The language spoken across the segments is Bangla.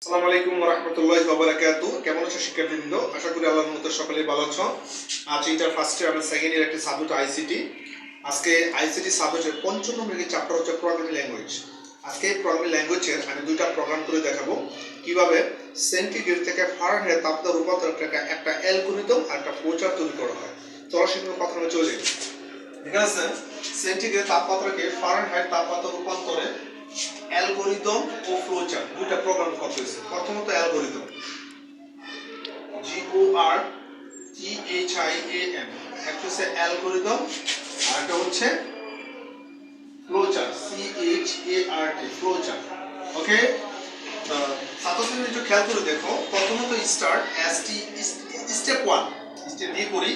আসসালামু আলাইকুম ওয়া রাহমাতুল্লাহি ওয়া বারাকাতুহু। কেমন আছো শিক্ষার্থীবৃন্দ? আশা করি আল্লাহর রহমতে সকলেই ভালো আছো। আজ ইন্টার ফার্স্ট ইয়ার আমরা সেকেন্ড ইয়ার একটি সাবজেক্ট আইসিটি। আজকে আইসিটি সাবজেক্টের ৫ম নম্বরের চ্যাপ্টার হচ্ছে প্রোগ্রামিং ল্যাঙ্গুয়েজ। আজকে এই প্রোগ্রামিং ল্যাঙ্গুয়েজের আমি দুইটা প্রোগ্রাম করে দেখাবো কিভাবে সেন্টিগ্রেড থেকে ফারেনহাইট তাপমাত্রা রূপান্তর একটা অ্যালগরিদম আর একটা ফ্লোচার্ট তৈরি করা হয়। চলো সেগুলো প্রথমে চলে যাই। এখানে আছে সেন্টিগ্রেড তাপমাত্রাকে ফারেনহাইট তাপমাত্রা রূপান্তরে অ্যালগরিদম ও ফ্লোচার্ট দুইটা প্রোগ্রাম করতে হয়েছে। প্রথমত অ্যালগরিদম GORTHIAM, একটা হচ্ছে অ্যালগরিদম আর একটা হচ্ছে ফ্লোচার্ট CHART ফ্লোচার্ট। ওকে, ছাত্রছাত্রীরা একটু খেয়াল করে দেখো। প্রথমত স্টার্ট স্টেপ 1 স্টেপ দিয়ে করি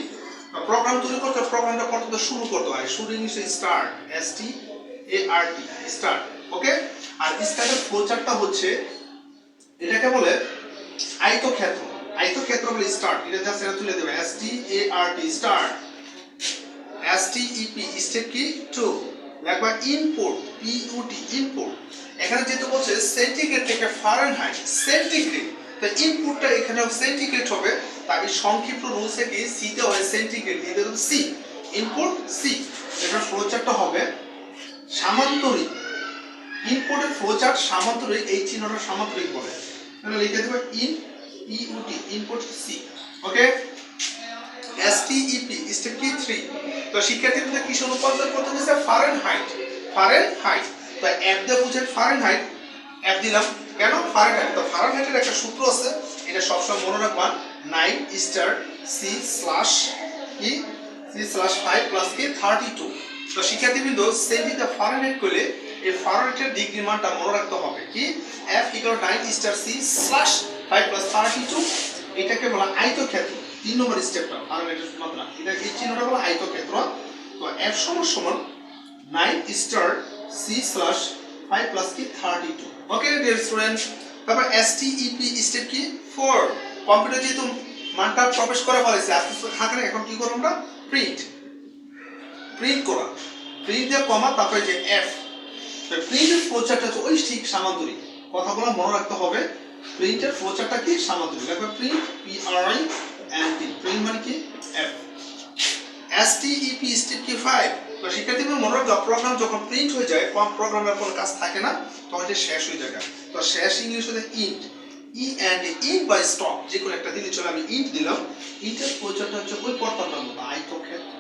প্রোগ্রাম তৈরি করতে। প্রোগ্রামটা প্রথমত শুরু করতে হয়। শুরু ইংলিশে স্টার্ট START স্টার্ট। ওকে, আর স্টার্টের ফ্লোচার্টটা হচ্ছে এটাকে বলে আয়তক্ষেত্র। আয়তক্ষেত্র বলে স্টার্ট, এটা জাস্ট এটা তুলে দেবে START স্টার্ট। STEP স্টেপ কি 2 লাগবে ইনপুট PUT ইনপুট। এখানে যেহেতু বলছে সেন্টিগ্রেড থেকে ফারেনহাইট সেন্টিগ্রেড, তো ইনপুটটা এখানে সেন্টিগ্রেড হবে। তাই সংক্ষিপ্ত রুলসে কি সি তে হয় সেন্টিগ্রেড দিয়ে দেব সি ইনপুট সি। এটার ফ্লোচার্টটা হবে সামান্তরিক। ইনপুটের ফ্লোচার্ট সামান্তরিক, এই চিহ্নটা সামান্তরিক বলে। তাহলে লিখে দেব in PUT input see. Okay, STEP step কি 3। তো শিক্ষার্থীদের কিসের রূপান্তর করতে হচ্ছে ফারেনহাইট। ফারেনহাইট তো এফ দিয়ে বুঝেন ফারেনহাইট, এফ দিলাম কেন ফারেনহাইট। তো ফারেনহাইটের একটা সূত্র আছে, এটা সবসময় মনে রাখবেন 9 স্টার C/5 প্লাস কি 32। তো শিক্ষার্থীবৃন্দ সেন্টিতে ফারেনহাইট করলে এই ফারেনহাইটের ডিগ্রি মানটা মনে রাখতে হবে কি F = 9 স্টার C/5 প্লাস 32। এটাকে বলা আয়তক্ষেত্র। 3 নম্বর স্টেপটা ফারেনহাইটের মাত্রা, এটা এই চিহ্নটা বলা আয়তক্ষেত্র। তো F সমান 9 স্টার C/5 প্লাস কি 32। ওকে ডিয়ার স্টুডেন্টস, তারপর STEP স্টেপ কি 4। কম্পিউটার যেহেতু মানটা প্রবেশ করে ফেলেছে আস্তে থাকলে এখন কি করব আমরা প্রিন্ট করা। প্রিন্ট দিয়ে কমা তারপরে যে F। তো প্রিন্টের ফ্লোচার্টটা হচ্ছে ওই ঠিক সামান্তরিক। কথাগুলো মনে রাখতে হবে। প্রিন্টের ফ্লোচার্টটা কি সামান্তরিক, লাগবে প্রিন্ট PRINT প্রিন্ট মানে কি F। STEP স্টেপ কি 5। তো শিক্ষার্থীদের মনে রাখবে প্রোগ্রাম যখন প্রিন্ট হয়ে যায় প্রোগ্রামের কোনো কাজ থাকে না, তখন এটা শেষ হয়ে যায়। তো শেষ ইংলিশ হচ্ছে ইন্ট ইন্ট বাই স্টপ, যে কোনো একটা দিলে চলে। আমি ইন্ট দিলাম। ইন্টের ফ্লোচার্টটা হচ্ছে ওই পর্দাটার মতো আয়তক্ষেত্র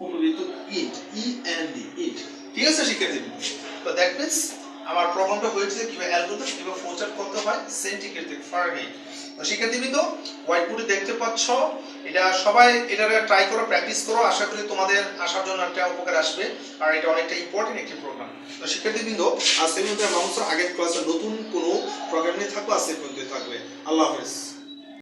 উপবৃত্ত ইন্ট ইন্ট। ঠিক আছে শিক্ষার্থীবৃন্দ, তো দ্যাট মিন্স আমার প্রবলেমটা হয়েছে কিভাবে অ্যালগরিদম কিভাবে ফ্লোচার্ট করতে হয় সেন্টিগ্রেড থেকে ফারেনহাইট। তো শিক্ষার্থীবৃন্দ হোয়াইট বোর্ডে দেখতে পাচ্ছ, এটা সবাই এটা ট্রাই করো, প্র্যাকটিস করো। আশা করি তোমাদের আসার জন্য একটা উপকার আসবে, আর এটা অনেকটা ইম্পর্টেন্ট একটি প্রোগ্রাম। তো শিক্ষার্থীবৃন্দ আজকের মধ্যে মানুষের আগের ক্লাসে নতুন কোনো প্রোগ্রাম নিয়ে থাকবে, আজকে পর্যন্ত থাকবে। আল্লাহ হাফেজ।